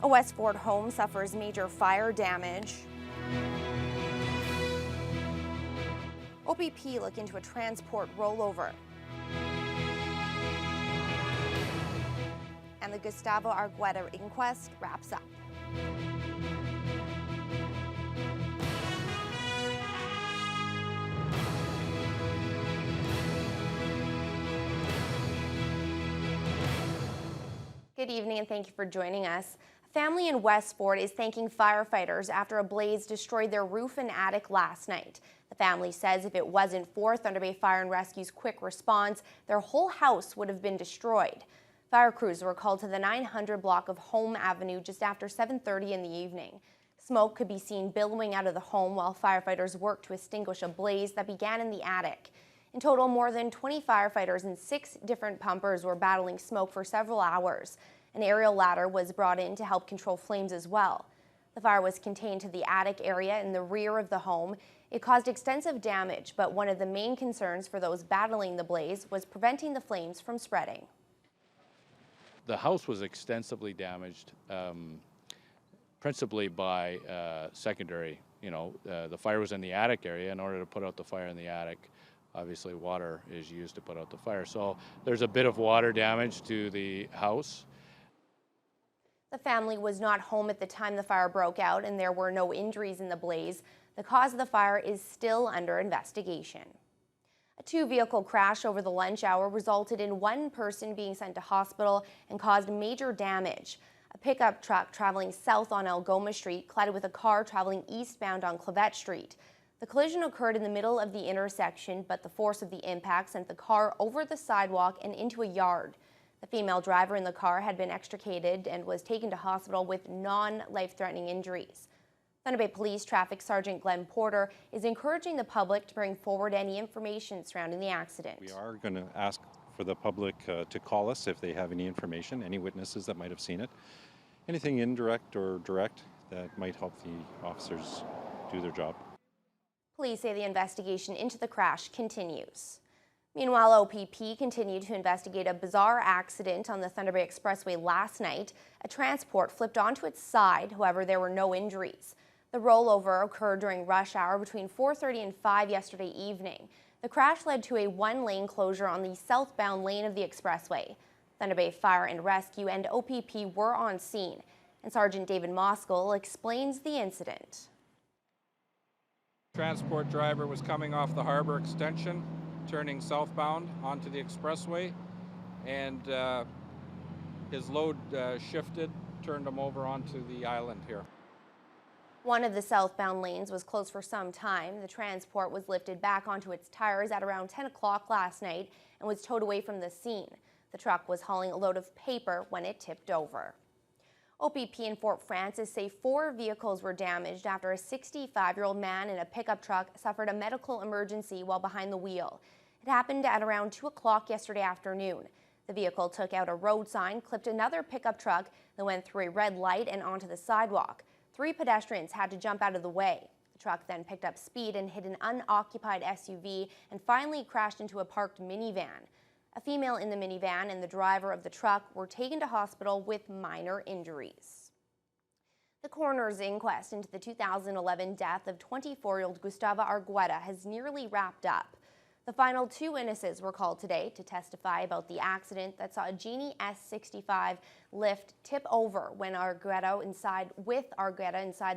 A West Fort home suffers major fire damage. OPP look into a transport rollover. And the Gustavo Argueta inquest wraps up. Good evening and thank you for joining us. A family in West Fort is thanking firefighters after a blaze destroyed their roof and attic last night. The family says if it wasn't for Thunder Bay Fire and Rescue's quick response, their whole house would have been destroyed. Fire crews were called to the 900 block of Home Avenue just after 7:30 in the evening. Smoke could be seen billowing out of the home while firefighters worked to extinguish a blaze that began in the attic. In total, more than 20 firefighters and 6 different pumpers were battling smoke for several hours. An aerial ladder was brought in to help control flames as well. The fire was contained to the attic area in the rear of the home. It caused extensive damage, but one of the main concerns for those battling the blaze was preventing the flames from spreading. The house was extensively damaged, principally by secondary. The fire was in the attic area. In order to put out the fire in the attic, obviously water is used to put out the fire. So there's a bit of water damage to the house. The family was not home at the time the fire broke out, and there were no injuries in the blaze. The cause of the fire is still under investigation. A 2-vehicle crash over the lunch hour resulted in one person being sent to hospital and caused major damage. A pickup truck traveling south on Algoma Street collided with a car traveling eastbound on Clavette Street. The collision occurred in the middle of the intersection, but the force of the impact sent the car over the sidewalk and into a yard. The female driver in the car had been extricated and was taken to hospital with non-life-threatening injuries. Thunder Bay Police Traffic Sergeant Glenn Porter is encouraging the public to bring forward any information surrounding the accident. We are going to ask for the public to call us if they have any information, any witnesses that might have seen it, anything indirect or direct that might help the officers do their job. Police say the investigation into the crash continues. Meanwhile, OPP continued to investigate a bizarre accident on the Thunder Bay Expressway last night. A transport flipped onto its side, however, there were no injuries. The rollover occurred during rush hour between 4:30 and 5 yesterday evening. The crash led to a 1-lane closure on the southbound lane of the expressway. Thunder Bay Fire and Rescue and OPP were on scene, and Sergeant David Moskell explains the incident. Transport driver was coming off the harbor extension, turning southbound onto the expressway, and his load shifted, turned him over onto the island here. One of the southbound lanes was closed for some time. The transport was lifted back onto its tires at around 10 o'clock last night and was towed away from the scene. The truck was hauling a load of paper when it tipped over. OPP in Fort Frances say 4 vehicles were damaged after a 65-year-old man in a pickup truck suffered a medical emergency while behind the wheel. It happened at around 2 o'clock yesterday afternoon. The vehicle took out a road sign, clipped another pickup truck, then went through a red light and onto the sidewalk. 3 pedestrians had to jump out of the way. The truck then picked up speed and hit an unoccupied SUV and finally crashed into a parked minivan. A female in the minivan and the driver of the truck were taken to hospital with minor injuries. The coroner's inquest into the 2011 death of 24-year-old Gustavo Argueta has nearly wrapped up. The final 2 witnesses were called today to testify about the accident that saw a Genie S65 lift tip over when Argueta inside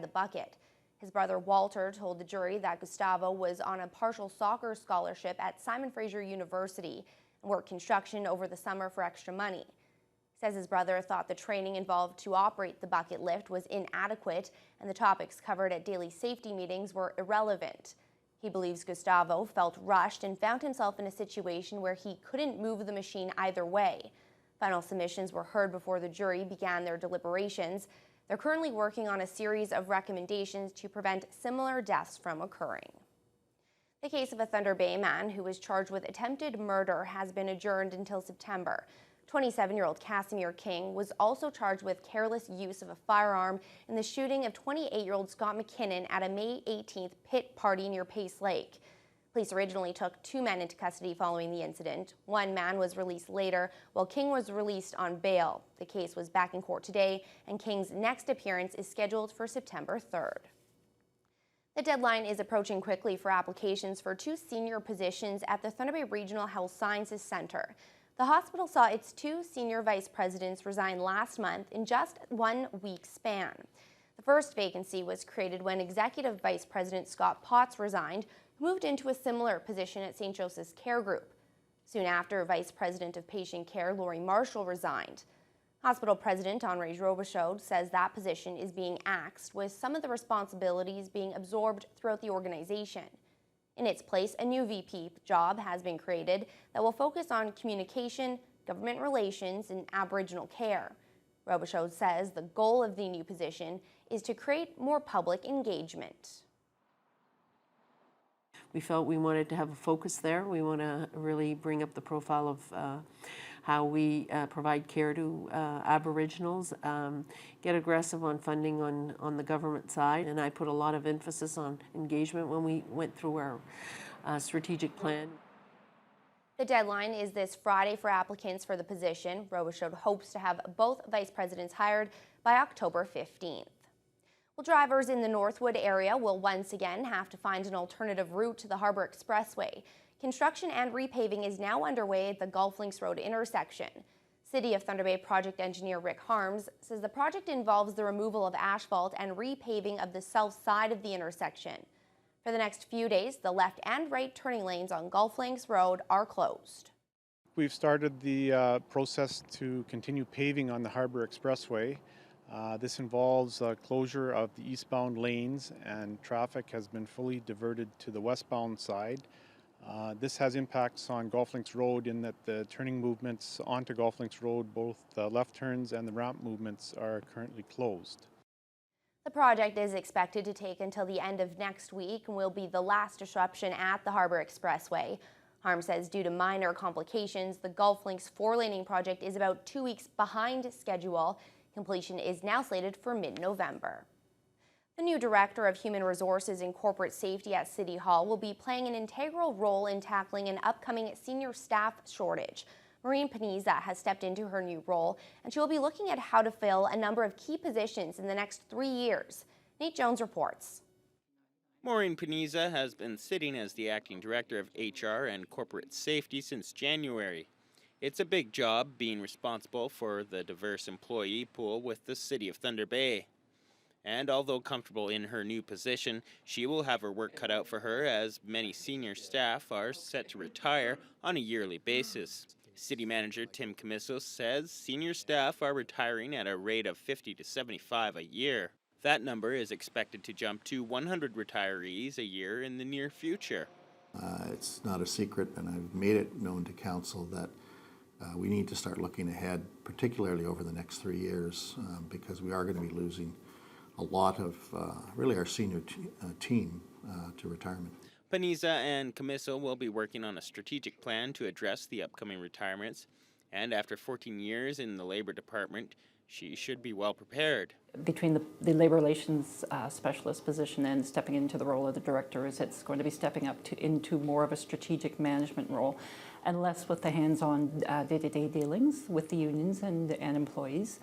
the bucket. His brother Walter told the jury that Gustavo was on a partial soccer scholarship at Simon Fraser University and worked construction over the summer for extra money. He says his brother thought the training involved to operate the bucket lift was inadequate and the topics covered at daily safety meetings were irrelevant. He believes Gustavo felt rushed and found himself in a situation where he couldn't move the machine either way. Final submissions were heard before the jury began their deliberations. They're currently working on a series of recommendations to prevent similar deaths from occurring. The case of a Thunder Bay man who was charged with attempted murder has been adjourned until September. 27-year-old Casimir King was also charged with careless use of a firearm in the shooting of 28-year-old Scott McKinnon at a May 18th pit party near Pace Lake. Police originally took 2 men into custody following the incident. 1 man was released later, while King was released on bail. The case was back in court today, and King's next appearance is scheduled for September 3rd. The deadline is approaching quickly for applications for 2 senior positions at the Thunder Bay Regional Health Sciences Centre. The hospital saw its 2 senior vice presidents resign last month in just 1 week span. The first vacancy was created when Executive Vice President Scott Potts resigned, who moved into a similar position at St. Joseph's Care Group. Soon after, Vice President of Patient Care Laurie Marshall resigned. Hospital President Henri Robichaud says that position is being axed, with some of the responsibilities being absorbed throughout the organization. In its place, a new VP job has been created that will focus on communication, government relations, and Aboriginal care. Robichaud says the goal of the new position is to create more public engagement. We felt we wanted to have a focus there. We want to really bring up the profile of how we provide care to Aboriginals, get aggressive on funding on the government side, and I put a lot of emphasis on engagement when we went through our strategic plan. The deadline is this Friday for applicants for the position. Robichaud hopes to have both vice presidents hired by October 15th. Well, drivers in the Northwood area will once again have to find an alternative route to the Harbour Expressway. Construction and repaving is now underway at the Gulf Links Road intersection. City of Thunder Bay project engineer Rick Harms says the project involves the removal of asphalt and repaving of the south side of the intersection. For the next few days, the left and right turning lanes on Gulf Links Road are closed. We've started the process to continue paving on the Harbour Expressway. This involves closure of the eastbound lanes, and traffic has been fully diverted to the westbound side. This has impacts on Gulf Links Road in that the turning movements onto Gulf Links Road, both the left turns and the ramp movements, are currently closed. The project is expected to take until the end of next week and will be the last disruption at the Harbour Expressway. Harm says due to minor complications, the Gulf Links 4-laning project is about 2 weeks behind schedule. Completion is now slated for mid-November. The new Director of Human Resources and Corporate Safety at City Hall will be playing an integral role in tackling an upcoming senior staff shortage. Maureen Paniza has stepped into her new role, and she will be looking at how to fill a number of key positions in the next 3 years. Nate Jones reports. Maureen Paniza has been sitting as the acting director of HR and corporate safety since January. It's a big job being responsible for the diverse employee pool with the City of Thunder Bay. And although comfortable in her new position, she will have her work cut out for her as many senior staff are set to retire on a yearly basis. City Manager Tim Camisso says senior staff are retiring at a rate of 50 to 75 a year. That number is expected to jump to 100 retirees a year in the near future. It's not a secret, and I've made it known to Council that we need to start looking ahead, particularly over the next 3 years, because we are going to be losing a lot of really our senior team to retirement. Paniza and Camisso will be working on a strategic plan to address the upcoming retirements, and after 14 years in the Labour Department, she should be well prepared. Between the Labour Relations Specialist position and stepping into the role of the Director, it's going to be stepping up into more of a strategic management role and less with the hands-on day-to-day dealings with the unions and employees.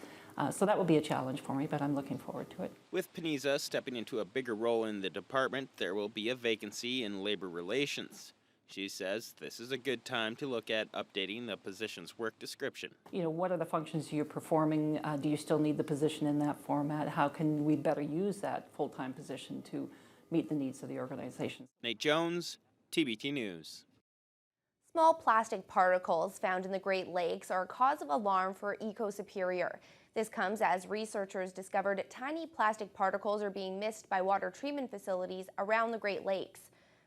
So that will be a challenge for me, but I'm looking forward to it. With Paniza stepping into a bigger role in the department, there will be a vacancy in Labour Relations. She says this is a good time to look at updating the position's work description. You know, what are the functions you're performing? Do you still need the position in that format? How can we better use that full-time position to meet the needs of the organization? Nate Jones, TBT News. Small plastic particles found in the Great Lakes are a cause of alarm for Eco Superior. This comes as researchers discovered tiny plastic particles are being missed by water treatment facilities around the Great Lakes.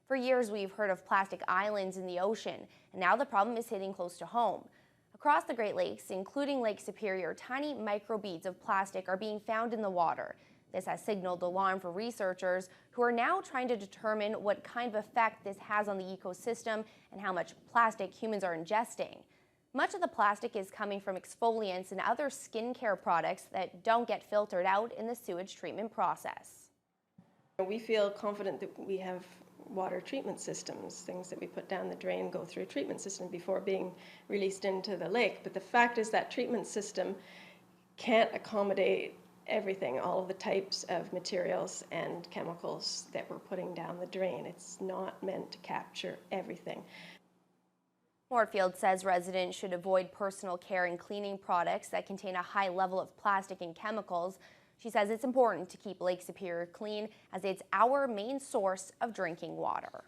For years, we've heard of plastic islands in the ocean, and now the problem is hitting close to home. Across the Great Lakes, including Lake Superior, tiny microbeads of plastic are being found in the water. This has signaled alarm for researchers who are now trying to determine what kind of effect this has on the ecosystem and how much plastic humans are ingesting. Much of the plastic is coming from exfoliants and other skincare products that don't get filtered out in the sewage treatment process. We feel confident that we have water treatment systems. Things that we put down the drain go through a treatment system before being released into the lake. But the fact is that treatment system can't accommodate everything, all of the types of materials and chemicals that we're putting down the drain. It's not meant to capture everything. Moorfield says residents should avoid personal care and cleaning products that contain a high level of plastic and chemicals. She says it's important to keep Lake Superior clean as it's our main source of drinking water.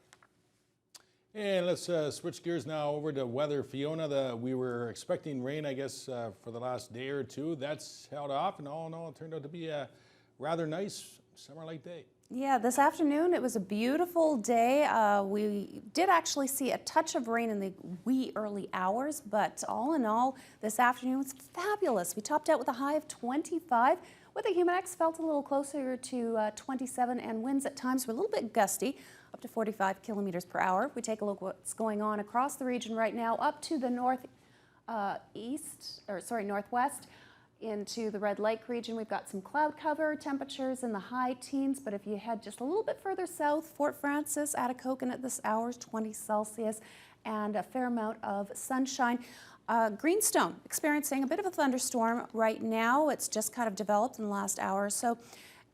And let's switch gears now over to weather. Fiona, we were expecting rain, I guess, for the last day or two. That's held off, and all in all, it turned out to be a rather nice summer-like day. Yeah, this afternoon it was a beautiful day. We did actually see a touch of rain in the wee early hours, but all in all, this afternoon was fabulous. We topped out with a high of 25, with a Humidex felt a little closer to 27, and winds at times were a little bit gusty, up to 45 kilometers per hour. We take a look at what's going on across the region right now, up to the northwest. Into the Red Lake region, we've got some cloud cover, temperatures in the high teens, but if you head just a little bit further south, Fort Frances, Atikokan at this hour is 20 Celsius, and a fair amount of sunshine. Greenstone experiencing a bit of a thunderstorm right now. It's just kind of developed in the last hour or so.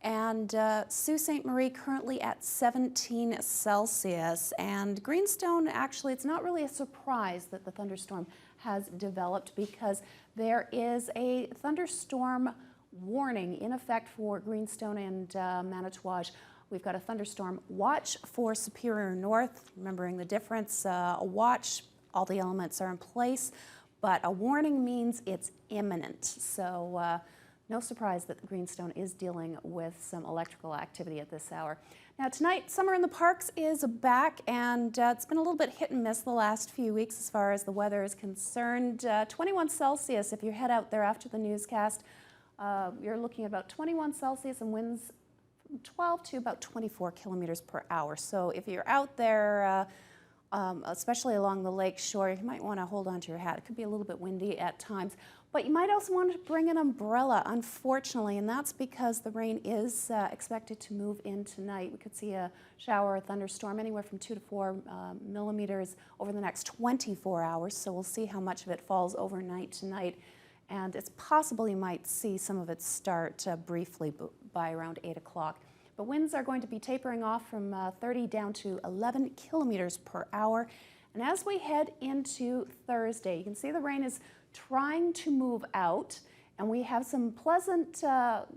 And Sault Ste. Marie currently at 17 Celsius. And Greenstone, actually, it's not really a surprise that the thunderstorm has developed because there is a thunderstorm warning in effect for Greenstone and Manitouwadge. We've got a thunderstorm watch for Superior North, remembering the difference. A watch, all the elements are in place, but a warning means it's imminent. So no surprise that the Greenstone is dealing with some electrical activity at this hour. Now tonight, Summer in the Parks is back, and it's been a little bit hit and miss the last few weeks as far as the weather is concerned. 21 Celsius if you head out there after the newscast. You're looking at about 21 Celsius and winds from 12 to about 24 kilometers per hour. So if you're out there, especially along the lake shore, you might want to hold on to your hat. It could be a little bit windy at times. But you might also want to bring an umbrella, unfortunately, and that's because the rain is expected to move in tonight. We could see a shower or thunderstorm anywhere from 2 to 4 millimeters over the next 24 hours, so we'll see how much of it falls overnight tonight. And it's possible you might see some of it start briefly by around 8 o'clock. But winds are going to be tapering off from 30 down to 11 kilometers per hour. And as we head into Thursday, you can see the rain is trying to move out, and we have some pleasant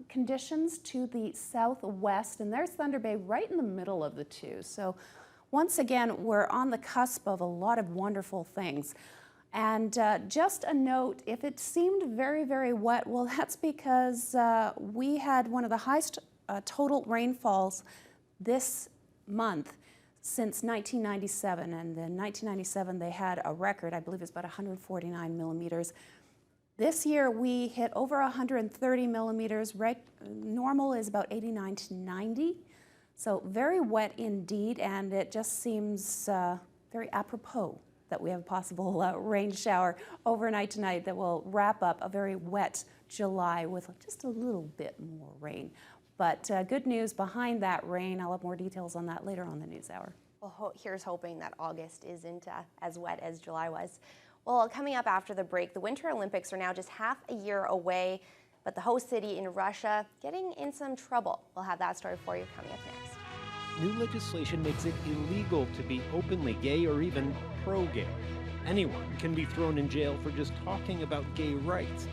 conditions to the southwest, and there's Thunder Bay right in the middle of the two. So once again, we're on the cusp of a lot of wonderful things. And just a note, if it seemed very, very wet, well, that's because we had one of the highest total rainfalls this month since 1997, and in 1997 they had a record, I believe it's about 149 millimeters. This year we hit over 130 millimeters. Normal is about 89 to 90, so very wet indeed, and it just seems very apropos that we have a possible rain shower overnight tonight that will wrap up a very wet July with just a little bit more rain. But good news behind that rain. I'll have more details on that later on the news hour. Well, here's hoping that August isn't as wet as July was. Well, coming up after the break, the Winter Olympics are now just half a year away, but the host city in Russia getting in some trouble. We'll have that story for you coming up next. New legislation makes it illegal to be openly gay or even pro-gay. Anyone can be thrown in jail for just talking about gay rights.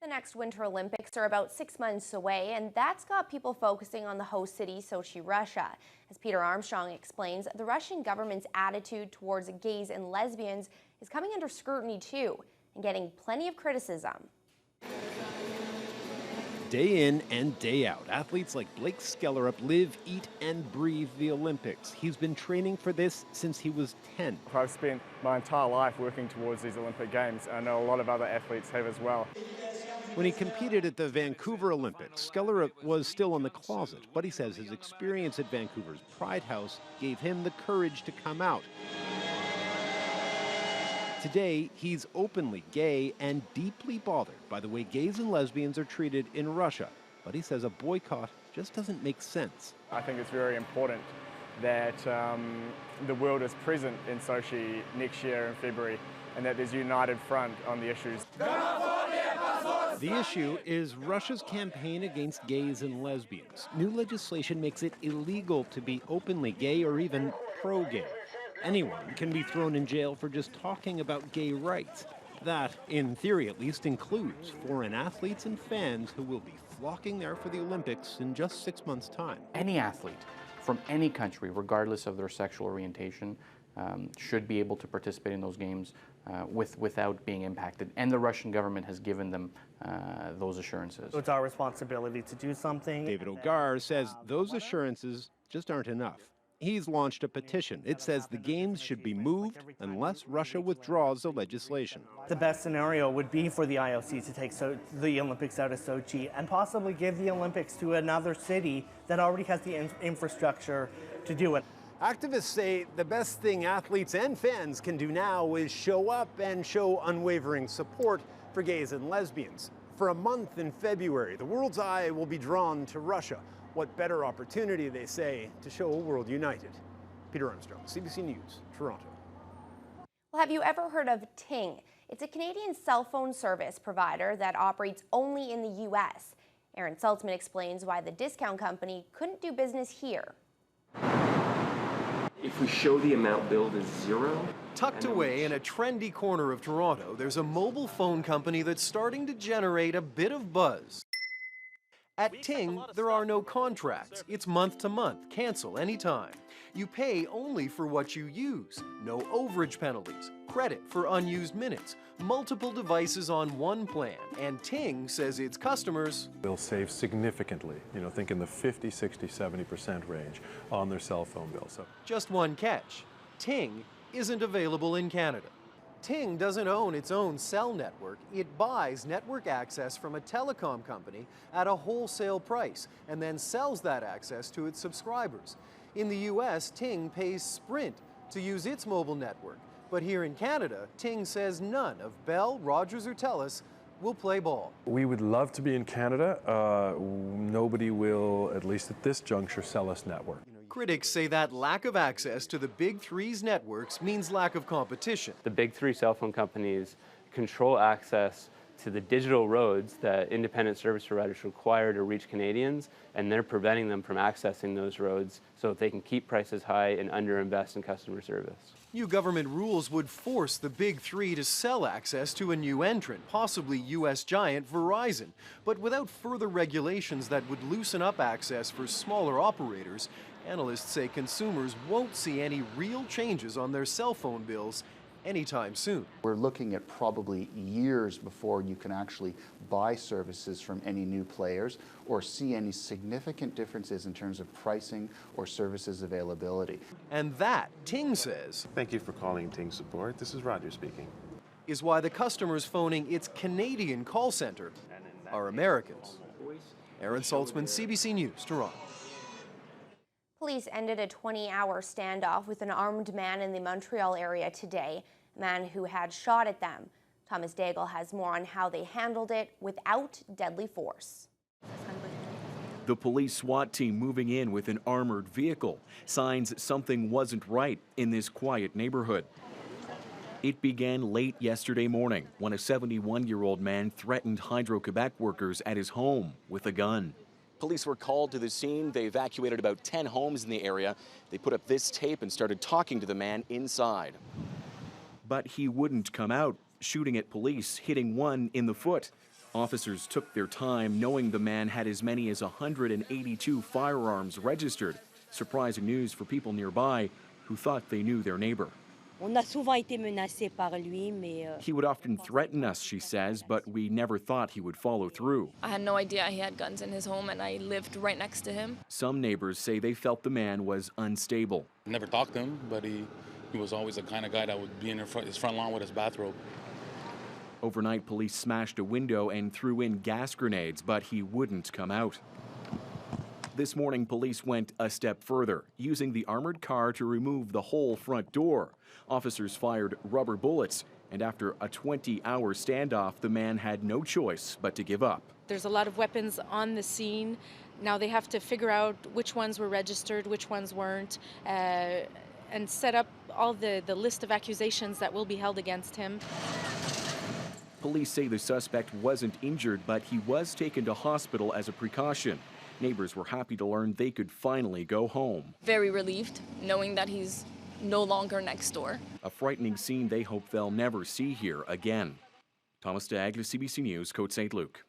The next Winter Olympics are about 6 months away, and that's got people focusing on the host city, Sochi, Russia. As Peter Armstrong explains, the Russian government's attitude towards gays and lesbians is coming under scrutiny too, and getting plenty of criticism. Day in and day out, athletes like Blake Skellerup live, eat, and breathe the Olympics. He's been training for this since he was 10. I've spent my entire life working towards these Olympic Games. I know a lot of other athletes have as well. When he competed at the Vancouver Olympics, Skellerup was still in the closet, but he says his experience at Vancouver's Pride House gave him the courage to come out. Today, he's openly gay and deeply bothered by the way gays and lesbians are treated in Russia. But he says a boycott just doesn't make sense. I think it's very important that the world is present in Sochi next year in February and that there's a united front on the issues. The issue is Russia's campaign against gays and lesbians. New legislation makes it illegal to be openly gay or even pro-gay. Anyone can be thrown in jail for just talking about gay rights. That, in theory at least, includes foreign athletes and fans who will be flocking there for the Olympics in just 6 months' time. Any athlete from any country, regardless of their sexual orientation, should be able to participate in those games without being impacted. And the Russian government has given them those assurances. It's our responsibility to do something. David Ogar says those assurances just aren't enough. He's launched a petition. It says the games should be moved unless Russia withdraws the legislation. The best scenario would be for the IOC to take the Olympics out of Sochi and possibly give the Olympics to another city that already has the infrastructure to do it. Activists say the best thing athletes and fans can do now is show up and show unwavering support for gays and lesbians. For a month in February, the world's eye will be drawn to Russia. What better opportunity, they say, to show a world united. Peter Armstrong, CBC News, Toronto. Well, have you ever heard of Ting? It's a Canadian cell phone service provider that operates only in the U.S. Aaron Saltzman explains why the discount company couldn't do business here. If we show the amount billed as zero. Tucked away in a trendy corner of Toronto, there's a mobile phone company that's starting to generate a bit of buzz. At Ting, there are no contracts. It's month to month, cancel anytime. You pay only for what you use. No overage penalties, credit for unused minutes, multiple devices on one plan. And Ting says its customers will save significantly, think in the 50, 60, 70% range on their cell phone bill. So just one catch, Ting isn't available in Canada. Ting doesn't own its own cell network. It buys network access from a telecom company at a wholesale price and then sells that access to its subscribers. In the US, Ting pays Sprint to use its mobile network. But here in Canada, Ting says none of Bell, Rogers, or TELUS will play ball. We would love to be in Canada. Nobody will, at least at this juncture, sell us network. Critics say that lack of access to the Big Three's networks means lack of competition. The big three cell phone companies control access to the digital roads that independent service providers require to reach Canadians, and they're preventing them from accessing those roads so that they can keep prices high and underinvest in customer service. New government rules would force the Big Three to sell access to a new entrant, possibly U.S. giant Verizon. But without further regulations that would loosen up access for smaller operators, analysts say consumers won't see any real changes on their cell phone bills anytime soon. We're looking at probably years before you can actually buy services from any new players or see any significant differences in terms of pricing or services availability. And that, Ting says, thank you for calling Ting Support. This is Roger speaking. Is why the customers phoning its Canadian call center are Americans. Aaron Saltzman, CBC News, Toronto. Police ended a 20-hour standoff with an armed man in the Montreal area today, a man who had shot at them. Thomas Daigle has more on how they handled it without deadly force. The police SWAT team moving in with an armored vehicle, signs something wasn't right in this quiet neighborhood. It began late yesterday morning when a 71-year-old man threatened Hydro-Quebec workers at his home with a gun. Police were called to the scene. They evacuated about 10 homes in the area. They put up this tape and started talking to the man inside. But he wouldn't come out, shooting at police, hitting one in the foot. Officers took their time, knowing the man had as many as 182 firearms registered. Surprising news for people nearby who thought they knew their neighbor. He would often threaten us, she says, but we never thought he would follow through. I had no idea he had guns in his home, and I lived right next to him. Some neighbors say they felt the man was unstable. Never talked to him, but he was always the kind of guy that would be in his front lawn with his bathrobe. Overnight, police smashed a window and threw in gas grenades, but he wouldn't come out. This morning, police went a step further, using the armored car to remove the whole front door. Officers fired rubber bullets, and after a 20-hour standoff, the man had no choice but to give up. There's a lot of weapons on the scene. Now they have to figure out which ones were registered, which ones weren't, and set up all the list of accusations that will be held against him. Police say the suspect wasn't injured, but he was taken to hospital as a precaution. Neighbors were happy to learn they could finally go home. Very relieved, knowing that he's no longer next door. A frightening scene they hope they'll never see here again. Thomas Daigle, CBC News, Côte Saint-Luc.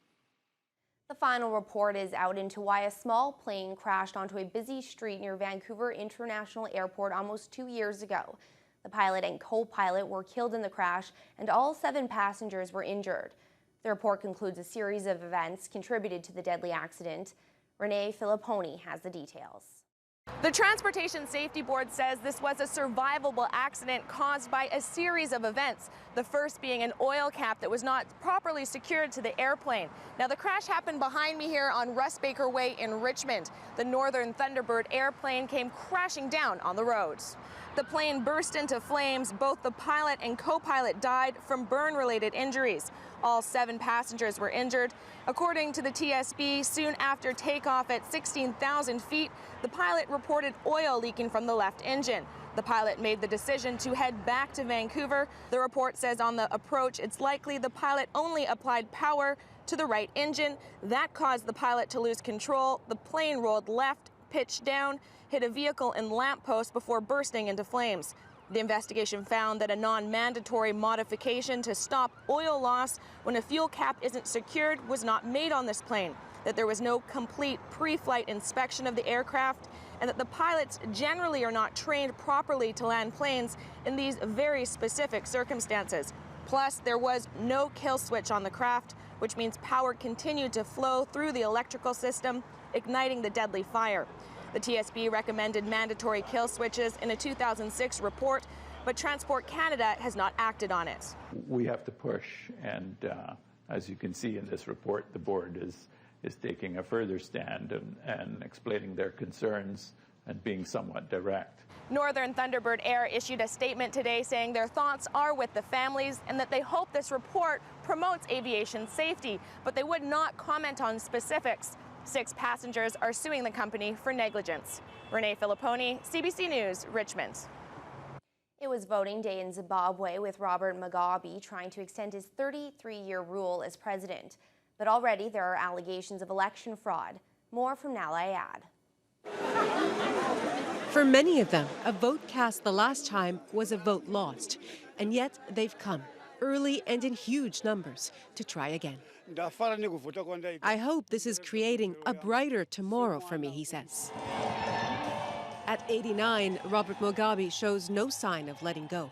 The final report is out into why a small plane crashed onto a busy street near Vancouver International Airport almost 2 years ago. The pilot and co-pilot were killed in the crash, and all 7 passengers were injured. The report concludes a series of events contributed to the deadly accident. Renee Filipponi has the details. The Transportation Safety Board says this was a survivable accident caused by a series of events. The first being an oil cap that was not properly secured to the airplane. Now, the crash happened behind me here on Russ Baker Way in Richmond. The Northern Thunderbird airplane came crashing down on the roads. The plane burst into flames. Both the pilot and co-pilot died from burn-related injuries. All 7 passengers were injured. According to the TSB, soon after takeoff at 16,000 feet, the pilot reported oil leaking from the left engine. The pilot made the decision to head back to Vancouver. The report says on the approach, it's likely the pilot only applied power to the right engine. That caused the pilot to lose control. The plane rolled left, pitched down, hit a vehicle and lamppost before bursting into flames. The investigation found that a non-mandatory modification to stop oil loss when a fuel cap isn't secured was not made on this plane, that there was no complete pre-flight inspection of the aircraft, and that the pilots generally are not trained properly to land planes in these very specific circumstances. Plus, there was no kill switch on the craft, which means power continued to flow through the electrical system, igniting the deadly fire. The TSB recommended mandatory kill switches in a 2006 report, but Transport Canada has not acted on it. We have to push, and as you can see in this report, the board is taking a further stand and explaining their concerns and being somewhat direct. Northern Thunderbird Air issued a statement today saying their thoughts are with the families and that they hope this report promotes aviation safety, but they would not comment on specifics. 6 passengers are suing the company for negligence. Renee Filipponi, CBC News, Richmond. It was voting day in Zimbabwe, with Robert Mugabe trying to extend his 33-year rule as president. But already there are allegations of election fraud. More from Nala Ayad. For many of them, a vote cast the last time was a vote lost. And yet they've come, early and in huge numbers, to try again. I hope this is creating a brighter tomorrow for me, he says. At 89, Robert Mugabe shows no sign of letting go,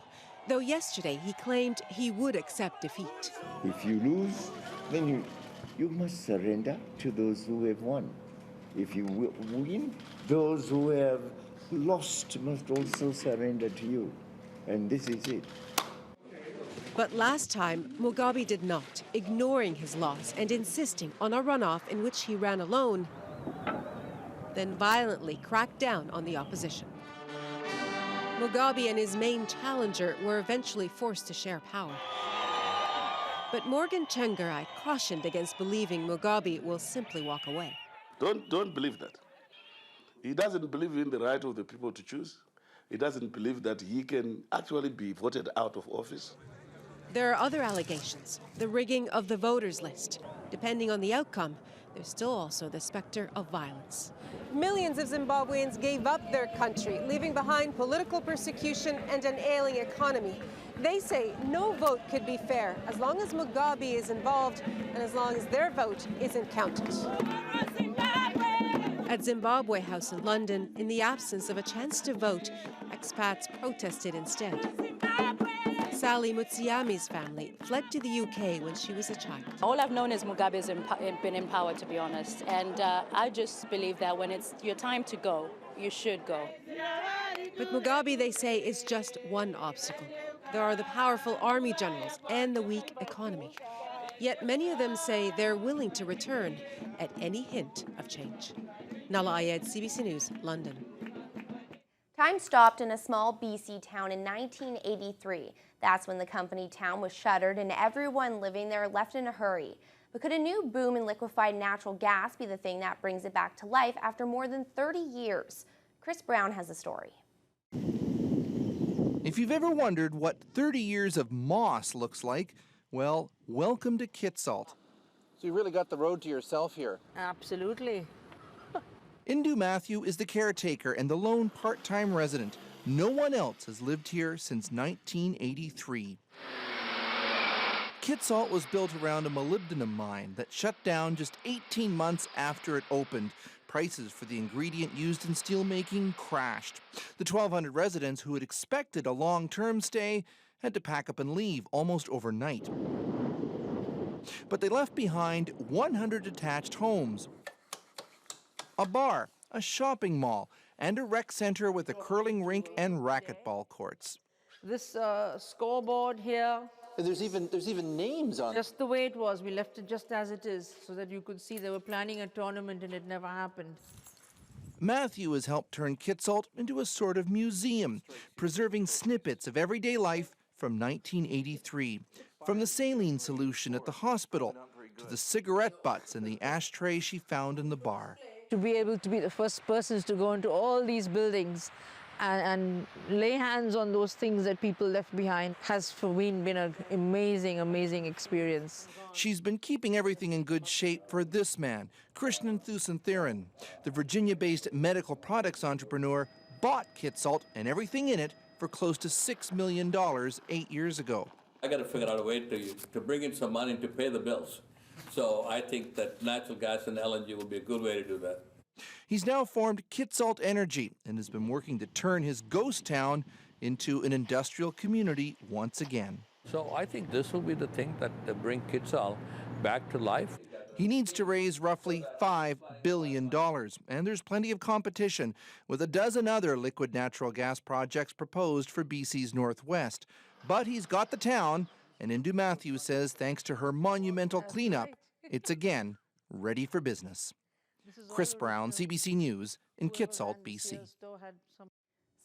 though yesterday he claimed he would accept defeat. If you lose, then you must surrender to those who have won. If you win, those who have lost must also surrender to you. And this is it. But last time, Mugabe did not, ignoring his loss and insisting on a runoff in which he ran alone, then violently cracked down on the opposition. Mugabe and his main challenger were eventually forced to share power. But Morgan Chengerai cautioned against believing Mugabe will simply walk away. Don't believe that. He doesn't believe in the right of the people to choose. He doesn't believe that he can actually be voted out of office. There are other allegations, the rigging of the voters list. Depending on the outcome, there's still also the specter of violence. Millions of Zimbabweans gave up their country, leaving behind political persecution and an ailing economy. They say no vote could be fair as long as Mugabe is involved and as long as their vote isn't counted. At Zimbabwe House in London, in the absence of a chance to vote, expats protested instead. Sally Mutsiami's family fled to the UK when she was a child. All I've known is Mugabe's been in power, to be honest. And I just believe that when it's your time to go, you should go. But Mugabe, they say, is just one obstacle. There are the powerful army generals and the weak economy. Yet many of them say they're willing to return at any hint of change. Nala Ayed, CBC News, London. Time stopped in a small BC town in 1983. That's when the company town was shuttered and everyone living there left in a hurry. But could a new boom in liquefied natural gas be the thing that brings it back to life after more than 30 years? Chris Brown has a story. If you've ever wondered what 30 years of moss looks like, well, welcome to Kitsault. So you really got the road to yourself here. Absolutely. Indu Matthew is the caretaker and the lone part-time resident. No one else has lived here since 1983. Kitsault was built around a molybdenum mine that shut down just 18 months after it opened. Prices for the ingredient used in steelmaking crashed. The 1,200 residents who had expected a long-term stay had to pack up and leave almost overnight. But they left behind 100 detached homes, a bar, a shopping mall, and a rec center with a curling rink and racquetball courts. This scoreboard here. There's even names on it. Just the way it was. We left it just as it is so that you could see they were planning a tournament and it never happened. Matthew has helped turn Kitsault into a sort of museum, preserving snippets of everyday life from 1983. From the saline solution at the hospital to the cigarette butts and the ashtray she found in the bar. To be able to be the first persons to go into all these buildings and lay hands on those things that people left behind has for me been an amazing, amazing experience. She's been keeping everything in good shape for this man, Krishnan Thusanthiran. The Virginia-based medical products entrepreneur bought Kitsault and everything in it for close to $6 million 8 years ago. I got to figure out a way to bring in some money to pay the bills. So I think that natural gas and LNG will be a good way to do that. He's now formed Kitsault Energy and has been working to turn his ghost town into an industrial community once again. So I think this will be the thing that bring Kitsault back to life. He needs to raise roughly $5 billion, and there's plenty of competition, with a dozen other liquid natural gas projects proposed for BC's Northwest. But he's got the town, and Indu Matthews says thanks to her monumental cleanup, it's again ready for business. Chris Brown, CBC News, in Kitsault, BC.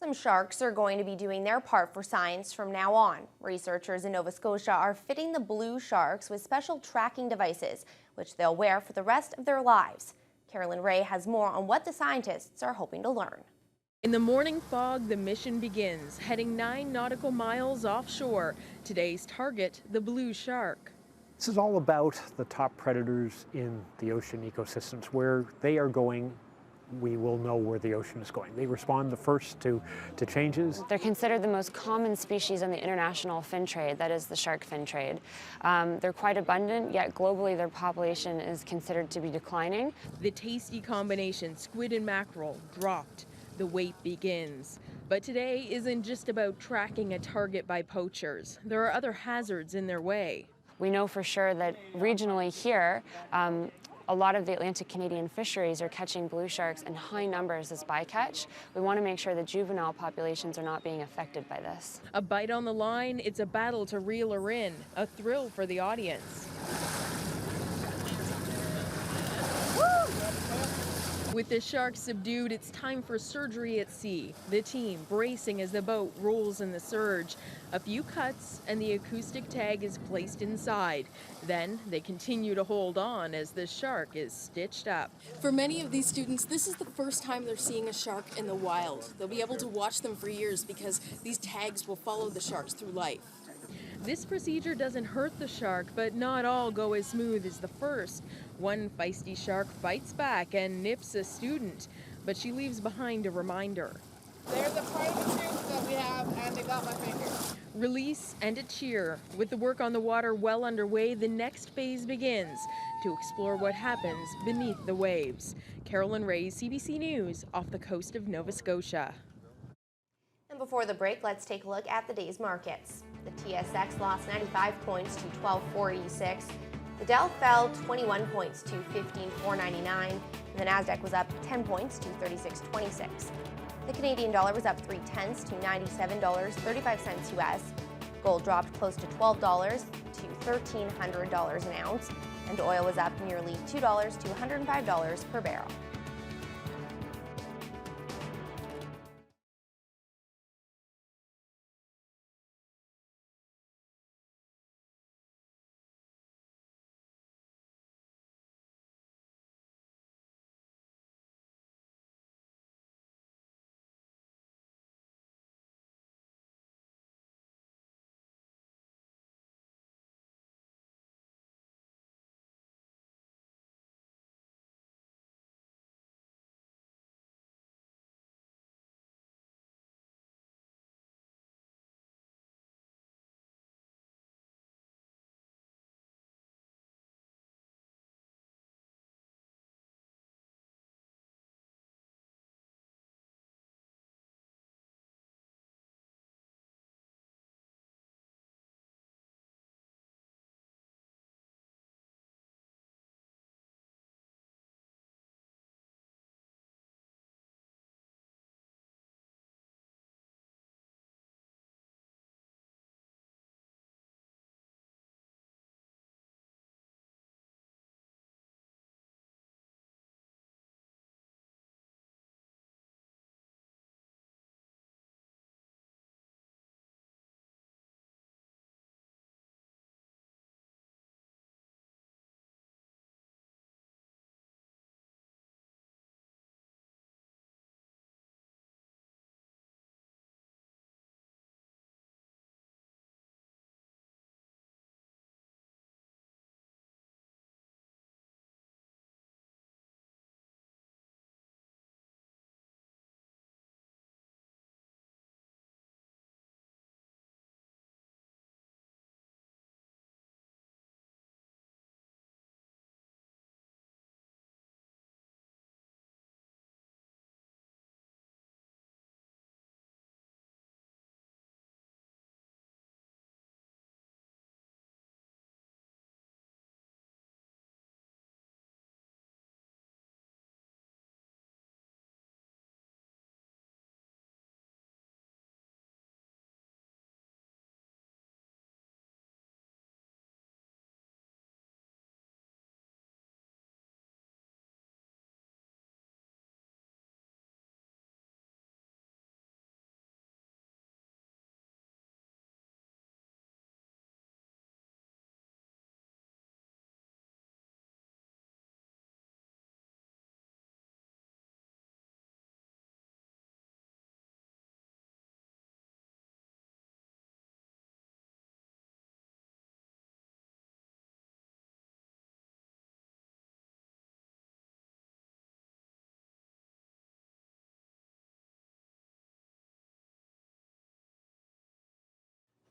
Some sharks are going to be doing their part for science from now on. Researchers in Nova Scotia are fitting the blue sharks with special tracking devices, which they'll wear for the rest of their lives. Carolyn Ray has more on what the scientists are hoping to learn. In the morning fog, the mission begins, heading 9 nautical miles offshore. Today's target, the blue shark. This is all about the top predators in the ocean ecosystems. Where they are going, we will know where the ocean is going. They respond the first to changes. They're considered the most common species on the international fin trade, that is the shark fin trade. They're quite abundant, yet globally their population is considered to be declining. The tasty combination, squid and mackerel, dropped. The wait begins. But today isn't just about tracking a target by poachers. There are other hazards in their way. We know for sure that regionally here, a lot of the Atlantic Canadian fisheries are catching blue sharks in high numbers as bycatch. We want to make sure that juvenile populations are not being affected by this. A bite on the line, it's a battle to reel her in, a thrill for the audience. With the shark subdued, it's time for surgery at sea. The team bracing as the boat rolls in the surge. A few cuts and the acoustic tag is placed inside. Then they continue to hold on as the shark is stitched up. For many of these students, this is the first time they're seeing a shark in the wild. They'll be able to watch them for years because these tags will follow the sharks through life. This procedure doesn't hurt the shark, but not all go as smooth as the first. One feisty shark bites back and nips a student, but she leaves behind a reminder. There's a part of the tube that we have, and they got my finger. Release and a cheer. With the work on the water well underway, the next phase begins to explore what happens beneath the waves. Carolyn Ray, CBC News, off the coast of Nova Scotia. And before the break, let's take a look at the day's markets. The TSX lost 95 points to 12,486. The Dow fell 21 points to 15,499. And the Nasdaq was up 10 points to 36.26. The Canadian dollar was up 0.3 to $97.35 US. Gold dropped close to $12 to $1,300 an ounce. And oil was up nearly $2 to $105 per barrel.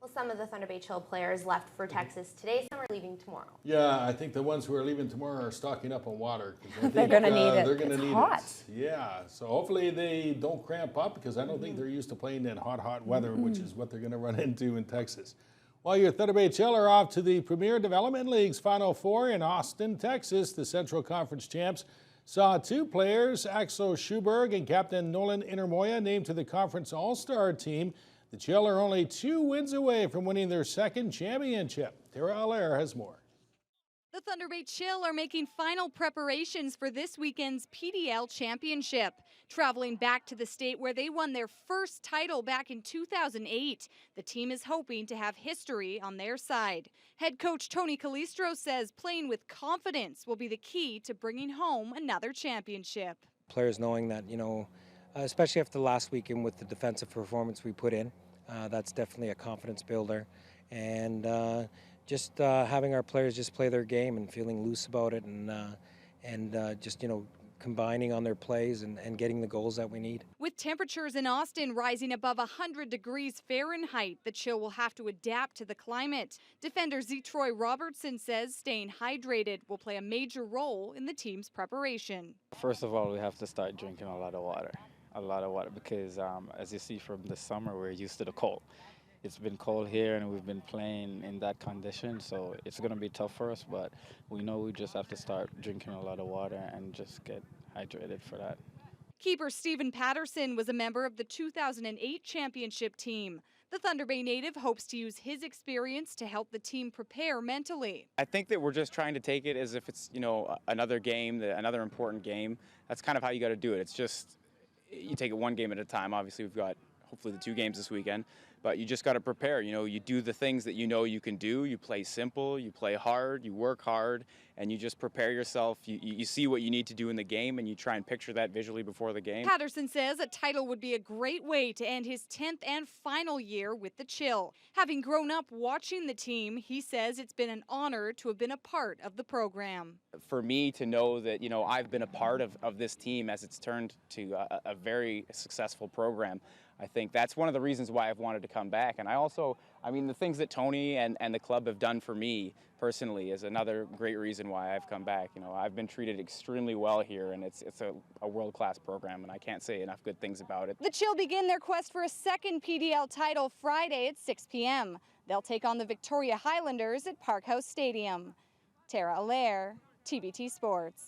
Well, some of the Thunder Bay Chill players left for Texas today. Some are leaving tomorrow. Yeah, I think the ones who are leaving tomorrow are stocking up on water. They're going to need it. They're going to It's need hot. it. Yeah, so hopefully they don't cramp up because I don't think they're used to playing in hot weather, which is what they're going to run into in Texas. While your Thunder Bay Chill are off to the Premier Development League's Final Four in Austin, Texas, the Central Conference champs saw two players, Axel Schuberg and captain Nolan Intermoya, named to the conference All-Star team. The Chill are only 2 wins away from winning their second championship. Tara Allaire has more. The Thunder Bay Chill are making final preparations for this weekend's PDL Championship. Traveling back to the state where they won their first title back in 2008, the team is hoping to have history on their side. Head coach Tony Calistro says playing with confidence will be the key to bringing home another championship. Players knowing that, especially after the last weekend with the defensive performance we put in, that's definitely a confidence builder. And just having our players just play their game and feeling loose about it and just, combining on their plays and getting the goals that we need. With temperatures in Austin rising above 100 degrees Fahrenheit, the Chill will have to adapt to the climate. Defender Zetroy Robertson says staying hydrated will play a major role in the team's preparation. First of all, we have to start drinking a lot of water. Because as you see from the summer, we're used to the cold. It's been cold here and we've been playing in that condition, so it's going to be tough for us, but we know we just have to start drinking a lot of water and just get hydrated for that. Keeper Stephen Patterson was a member of the 2008 championship team. The Thunder Bay native hopes to use his experience to help the team prepare mentally. I think that we're just trying to take it as if it's, another game, another important game. That's kind of how you got to do it. It's just, you take it one game at a time. Obviously, we've got hopefully the 2 games this weekend, but you just got to prepare. You do the things that you can do. You play simple, you play hard, you work hard, and you just prepare yourself. You see what you need to do in the game, and you try and picture that visually before the game. Patterson says a title would be a great way to end his 10th and final year with the Chill. Having grown up watching the team, he says it's been an honor to have been a part of the program. For me to know that, I've been a part of this team as it's turned to a very successful program, I think that's one of the reasons why I've wanted to come back. And the things that Tony and the club have done for me personally is another great reason why I've come back. I've been treated extremely well here, and it's a world-class program, and I can't say enough good things about it. The Chill begin their quest for a second PDL title Friday at 6 p.m. They'll take on the Victoria Highlanders at Parkhouse Stadium. Tara Allaire, TBT Sports.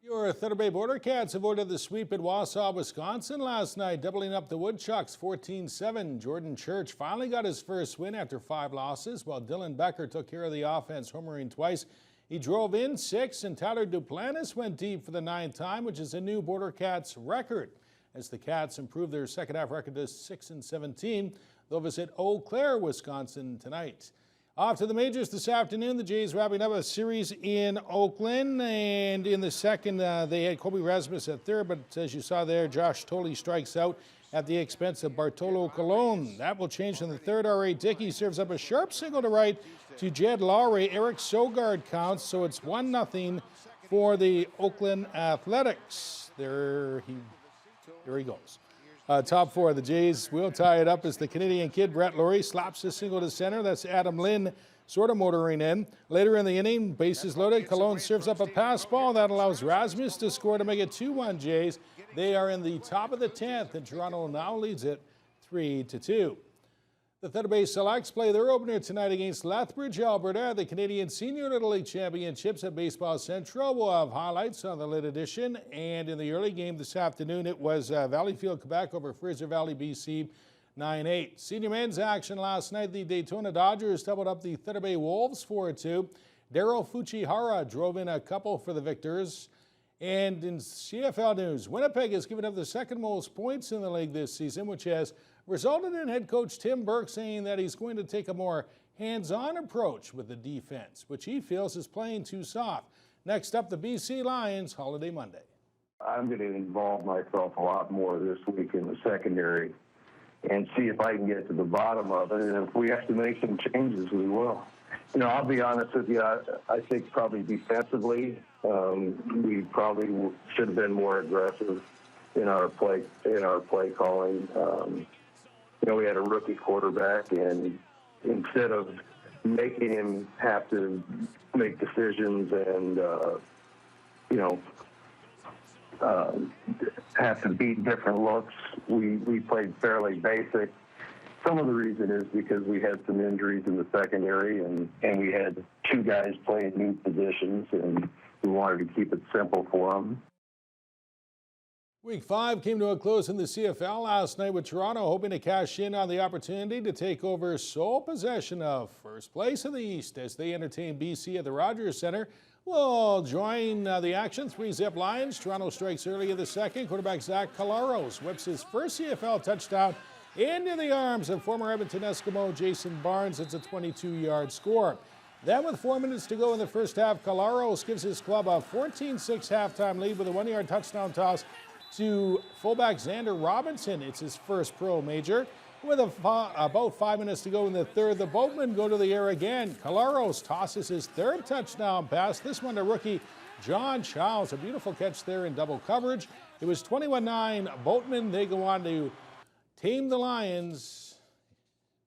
Your Thunder Bay Border Cats avoided the sweep at Wausau, Wisconsin last night, doubling up the Woodchucks 14-7. Jordan Church finally got his first win after 5 losses, while Dylan Becker took care of the offense, homering twice. He drove in 6, and Tyler Duplantis went deep for the 9th time, which is a new Border Cats record. As the Cats improve their second-half record to 6-17, they'll visit Eau Claire, Wisconsin tonight. Off to the majors this afternoon. The Jays wrapping up a series in Oakland, and in the second they had Kobe Rasmus at third, but as you saw there, Josh Tolley strikes out at the expense of Bartolo Colon. That will change in the third. R.A. Dickey serves up a sharp single to right to Jed Lowry. Eric Sogard counts, so it's 1-0 for the Oakland Athletics. There he goes. Top 4, the Jays will tie it up as the Canadian kid Brett Laurie slaps a single to center. That's Adam Lynn sort of motoring in. Later in the inning, bases loaded, Cologne serves up a pass ball that allows Rasmus to score to make it 2-1 Jays. They are in the top of the 10th, and Toronto now leads it 3-2. The Thunder Bay Selects play their opener tonight against Lethbridge, Alberta. The Canadian Senior Little League Championships at Baseball Central. We'll have highlights on the late edition. And in the early game this afternoon, it was Valleyfield, Quebec over Fraser Valley, BC, 9-8. Senior men's action last night. The Daytona Dodgers doubled up the Thunder Bay Wolves 4-2. Daryl Fuchihara drove in a couple for the victors. And in CFL news, Winnipeg has given up the second most points in the league this season, which has resulted in head coach Tim Burke saying that he's going to take a more hands-on approach with the defense, which he feels is playing too soft. Next up, the BC Lions, Holiday Monday. I'm going to involve myself a lot more this week in the secondary and see if I can get to the bottom of it. And if we have to make some changes, we will. I'll be honest with you, I think probably defensively, we probably should have been more aggressive in our play calling. We had a rookie quarterback, and instead of making him have to make decisions and have to beat different looks, we played fairly basic. Some of the reason is because we had some injuries in the secondary, and we had 2 guys playing new positions, and we wanted to keep it simple for them. Week 5 came to a close in the CFL last night, with Toronto hoping to cash in on the opportunity to take over sole possession of first place in the East as they entertain BC at the Rogers Centre. We'll join the action. 3-zip Lions. Toronto strikes early in the second. Quarterback Zach Calaros whips his first CFL touchdown into the arms of former Edmonton Eskimo Jason Barnes. It's a 22-yard score. Then with 4 minutes to go in the first half, Calaros gives his club a 14-6 halftime lead with a 1-yard touchdown toss to fullback Xander Robinson. It's his first pro major. With about 5 minutes to go in the third, the Boatmen go to the air again. Calaros tosses his third touchdown pass, this one to rookie John Childs. A beautiful catch there in double coverage. It was 21-9 Boatmen. They go on to tame the Lions,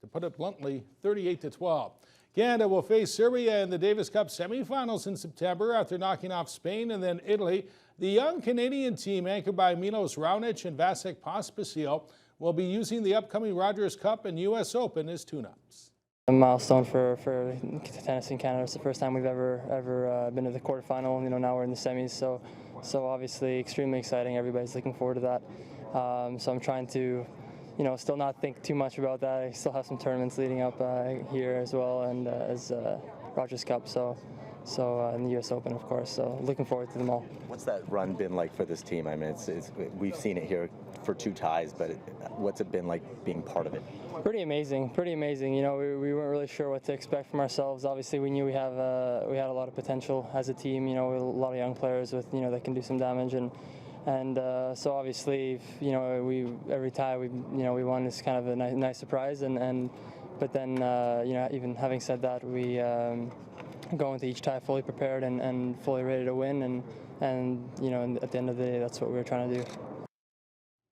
to put it bluntly, 38-12. Canada will face Serbia in the Davis Cup semifinals in September after knocking off Spain and then Italy. The young Canadian team, anchored by Milos Raonic and Vasek Pospisil, will be using the upcoming Rogers Cup and U.S. Open as tune-ups. A milestone for tennis in Canada. It's the first time we've ever been to the quarterfinal. Now we're in the semis, so obviously extremely exciting. Everybody's looking forward to that. So I'm trying to, still not think too much about that. I still have some tournaments leading up here as well, and as Rogers Cup. So in the U.S. Open, of course. So looking forward to them all. What's that run been like for this team? I mean, we've seen it here for 2 ties, but what's it been like being part of it? Pretty amazing. We weren't really sure what to expect from ourselves. Obviously, we knew we had a lot of potential as a team. With a lot of young players with that can do some damage, and so obviously, every tie we won is kind of a nice surprise, but then even having said that, we go into each tie fully prepared and fully ready to win, and at the end of the day, that's what we were trying to do.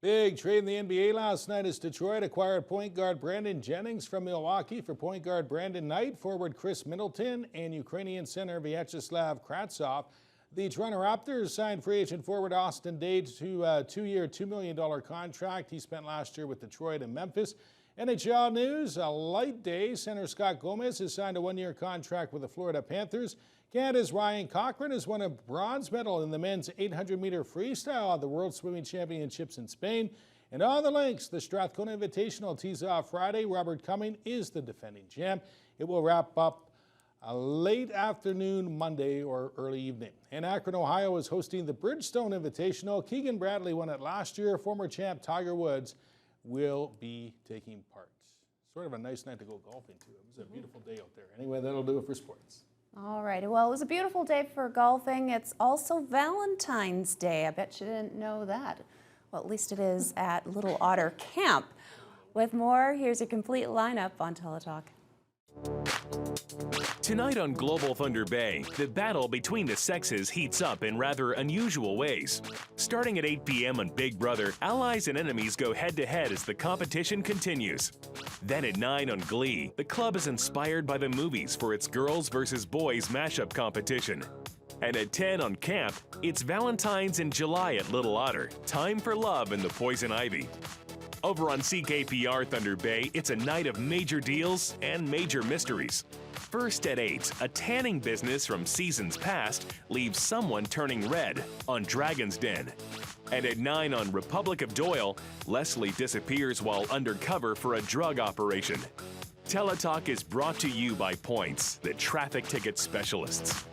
Big trade in the NBA last night as Detroit acquired point guard Brandon Jennings from Milwaukee for point guard Brandon Knight, forward Chris Middleton, and Ukrainian center Vyacheslav Kratsov. The Toronto Raptors signed free agent forward Austin Daye to a 2-year, $2 million contract. He spent last year with Detroit and Memphis. NHL news, a light day. Center Scott Gomez has signed a 1-year contract with the Florida Panthers. Canada's Ryan Cochran has won a bronze medal in the men's 800-meter freestyle at the World Swimming Championships in Spain. And on the links, the Strathcona Invitational tees off Friday. Robert Cumming is the defending champ. It will wrap up a late afternoon Monday or early evening. And Akron, Ohio is hosting the Bridgestone Invitational. Keegan Bradley won it last year. Former champ Tiger Woods will be taking part. Sort of a nice night to go golfing too. It was a beautiful day out there. Anyway, that'll do it for sports. All right. Well, it was a beautiful day for golfing. It's also Valentine's Day. I bet you didn't know that. Well, at least it is at Little Otter Camp. With more, here's a complete lineup on Teletalk. Tonight on Global Thunder Bay, the battle between the sexes heats up in rather unusual ways. Starting at 8 p.m. on Big Brother, allies and enemies go head-to-head as the competition continues. Then at 9 on Glee, the club is inspired by the movies for its girls versus boys mashup competition. And at 10 on Camp, it's Valentine's in July at Little Otter, time for love and the poison ivy. Over on CKPR Thunder Bay, it's a night of major deals and major mysteries. First at 8, a tanning business from seasons past leaves someone turning red on Dragon's Den. And at 9 on Republic of Doyle, Leslie disappears while undercover for a drug operation. Teletalk is brought to you by Points, the traffic ticket specialists.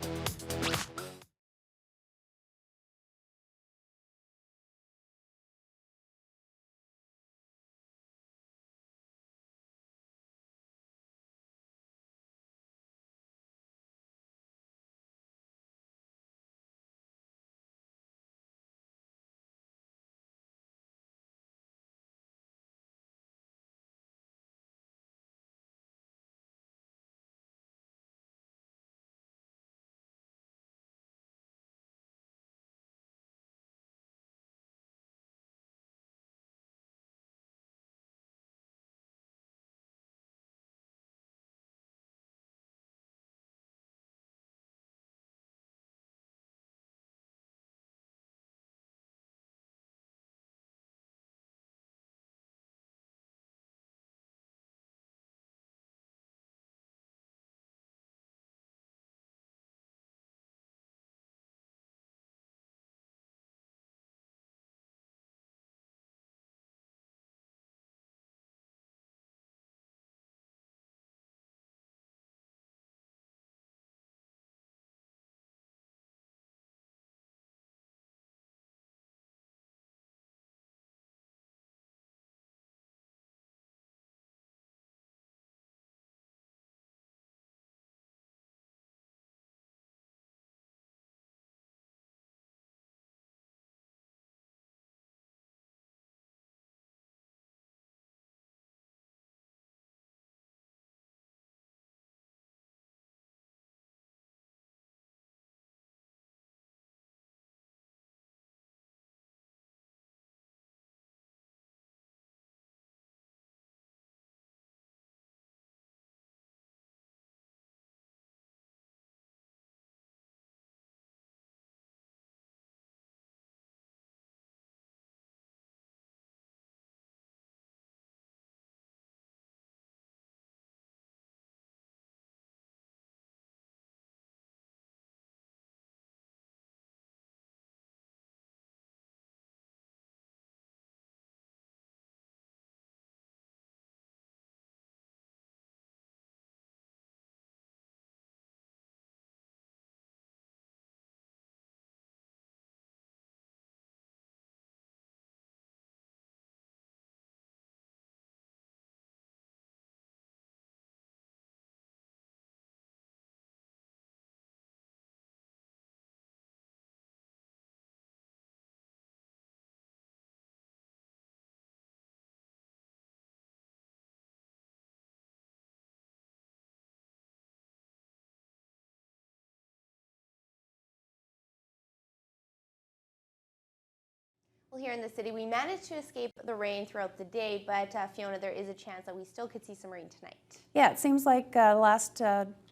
Well, here in the city, we managed to escape the rain throughout the day, but Fiona, there is a chance that we still could see some rain tonight. Yeah, it seems like the last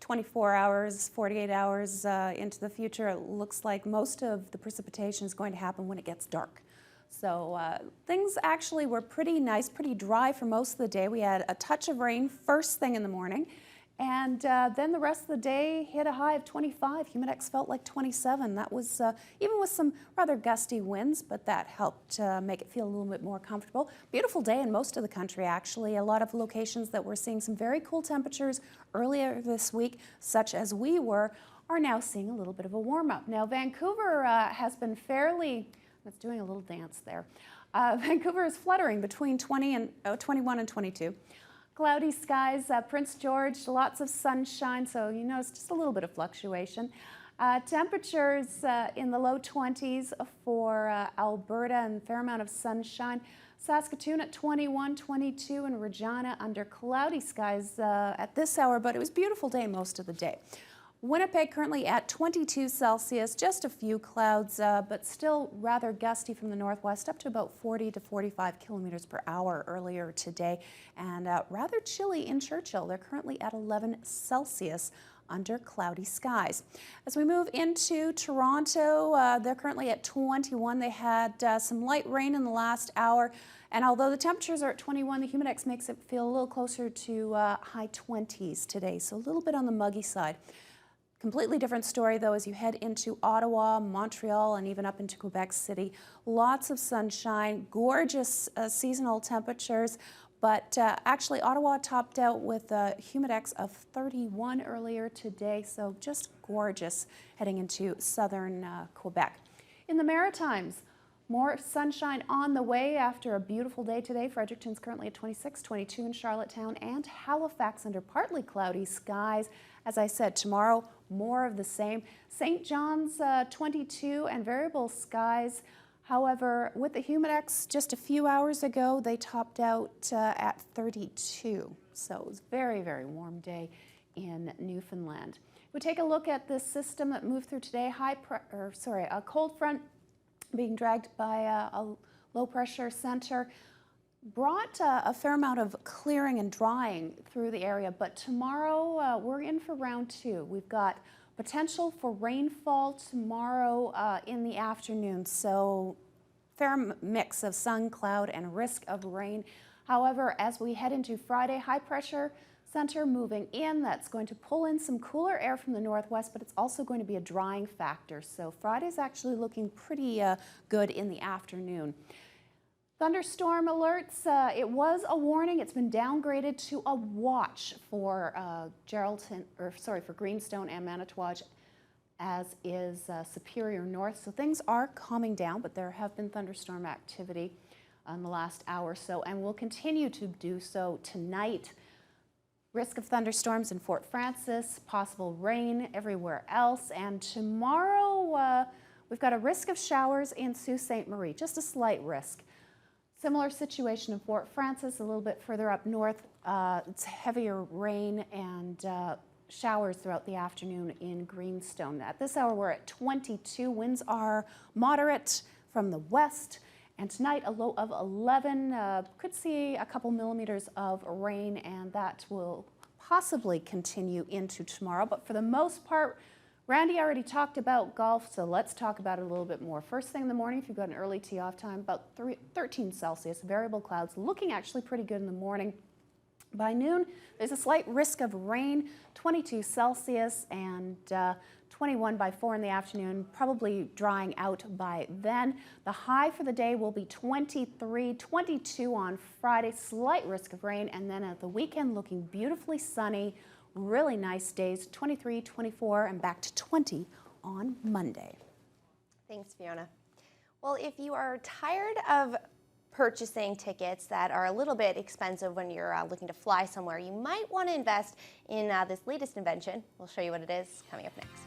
24 hours, 48 hours into the future, it looks like most of the precipitation is going to happen when it gets dark. So things actually were pretty nice, pretty dry for most of the day. We had a touch of rain first thing in the morning, and then the rest of the day hit a high of 25. Humidex felt like 27. That was even with some rather gusty winds, but that helped make it feel a little bit more comfortable. Beautiful day in most of the country, actually. A lot of locations that were seeing some very cool temperatures earlier this week, such as we were, are now seeing a little bit of a warm-up. Now, Vancouver has been fairly... It's doing a little dance there. Vancouver is fluttering between 21 and 22. Cloudy skies, Prince George, lots of sunshine, so you notice just a little bit of fluctuation. Temperatures in the low 20s for Alberta and a fair amount of sunshine. Saskatoon at 21, 22, and Regina under cloudy skies at this hour, but it was a beautiful day most of the day. Winnipeg currently at 22 Celsius, just a few clouds, but still rather gusty from the northwest, up to about 40 to 45 kilometers per hour earlier today, and rather chilly in Churchill. They're currently at 11 Celsius under cloudy skies. As we move into Toronto, they're currently at 21. They had some light rain in the last hour, and although the temperatures are at 21, the Humidex makes it feel a little closer to high 20s today, so a little bit on the muggy side. Completely different story, though, as you head into Ottawa, Montreal, and even up into Quebec City. Lots of sunshine, gorgeous seasonal temperatures, but actually Ottawa topped out with a Humidex of 31 earlier today, so just gorgeous heading into southern Quebec. In the Maritimes, more sunshine on the way after a beautiful day today. Fredericton's currently at 26, 22 in Charlottetown, and Halifax under partly cloudy skies. As I said, tomorrow, more of the same. St. John's 22 and variable skies. However, with the Humidex just a few hours ago, they topped out at 32. So it was a very, very warm day in Newfoundland. We take a look at this system that moved through today. A cold front being dragged by a low pressure center brought a fair amount of clearing and drying through the area, but tomorrow we're in for round two. We've got potential for rainfall tomorrow in the afternoon, so fair mix of sun, cloud, and risk of rain. However, as we head into Friday, high pressure center moving in, that's going to pull in some cooler air from the northwest, but it's also going to be a drying factor. So Friday's actually looking pretty good in the afternoon. Thunderstorm alerts, it was a warning. It's been downgraded to a watch for for Greenstone and Manitouwadge, as is Superior North. So things are calming down, but there have been thunderstorm activity in the last hour or so, and will continue to do so tonight. Risk of thunderstorms in Fort Frances, possible rain everywhere else, and tomorrow we've got a risk of showers in Sault Ste. Marie, just a slight risk. Similar situation in Fort Frances, a little bit further up north. It's heavier rain and showers throughout the afternoon in Greenstone. At this hour, we're at 22. Winds are moderate from the west. And tonight, a low of 11. Could see a couple millimeters of rain, and that will possibly continue into tomorrow. But for the most part, Randy already talked about golf, so let's talk about it a little bit more. First thing in the morning, if you've got an early tee off time, about 13 Celsius, variable clouds, looking actually pretty good in the morning. By noon, there's a slight risk of rain, 22 Celsius, and 21 by 4 in the afternoon, probably drying out by then. The high for the day will be 23, 22 on Friday, slight risk of rain, and then at the weekend looking beautifully sunny, really nice days, 23, 24, and back to 20 on Monday. Thanks, Fiona. Well, if you are tired of purchasing tickets that are a little bit expensive when you're looking to fly somewhere, you might want to invest in this latest invention. We'll show you what it is coming up next.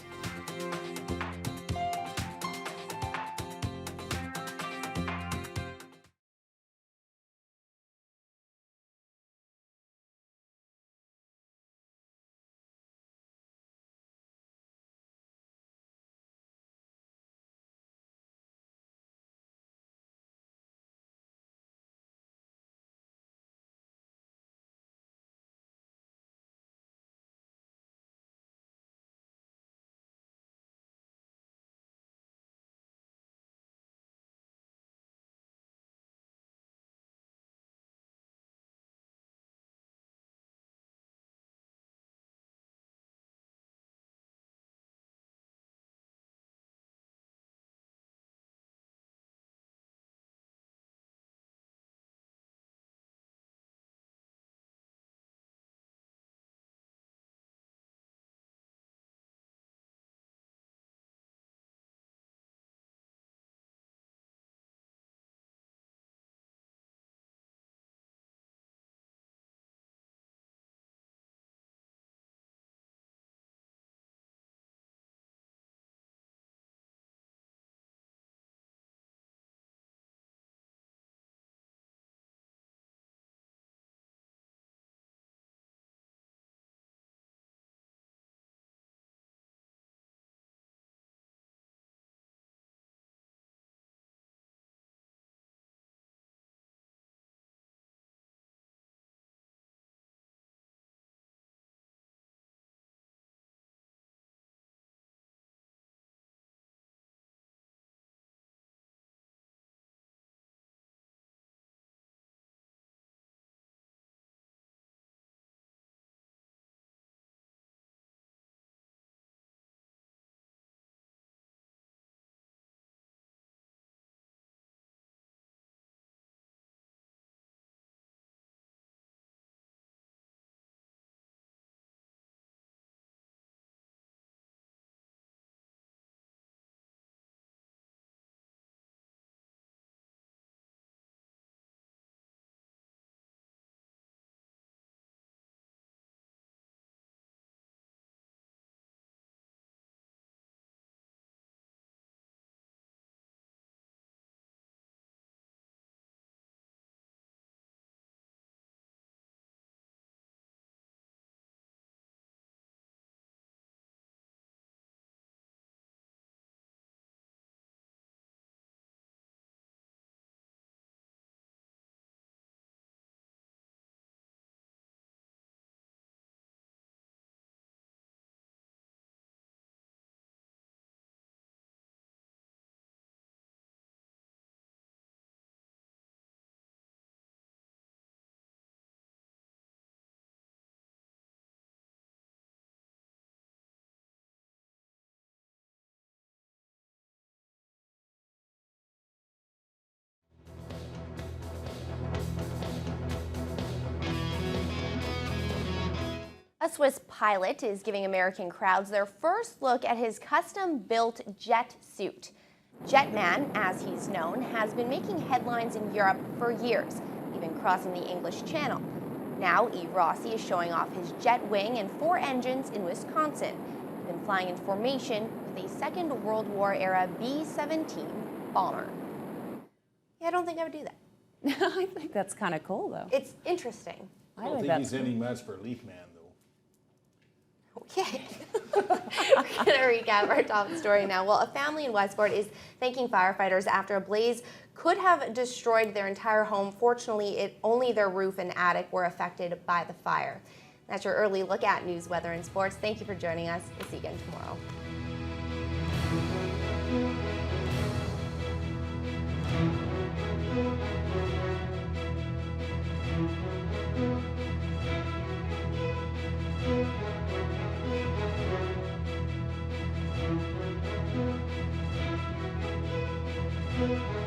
A Swiss pilot is giving American crowds their first look at his custom-built jet suit. Jetman, as he's known, has been making headlines in Europe for years, even crossing the English Channel. Now, E. Rossi is showing off his jet wing and 4 engines in Wisconsin. He's been flying in formation with a Second World War-era B-17 bomber. Yeah, I don't think I would do that. I think that's kind of cool, though. It's interesting. I don't think he's any match for Leaf Man, though. Okay. We're going to recap our top story now. Well, a family in Westport is thanking firefighters after a blaze could have destroyed their entire home. Fortunately, only their roof and attic were affected by the fire. That's your early look at news, weather, and sports. Thank you for joining us. We'll see you again tomorrow. Thank you.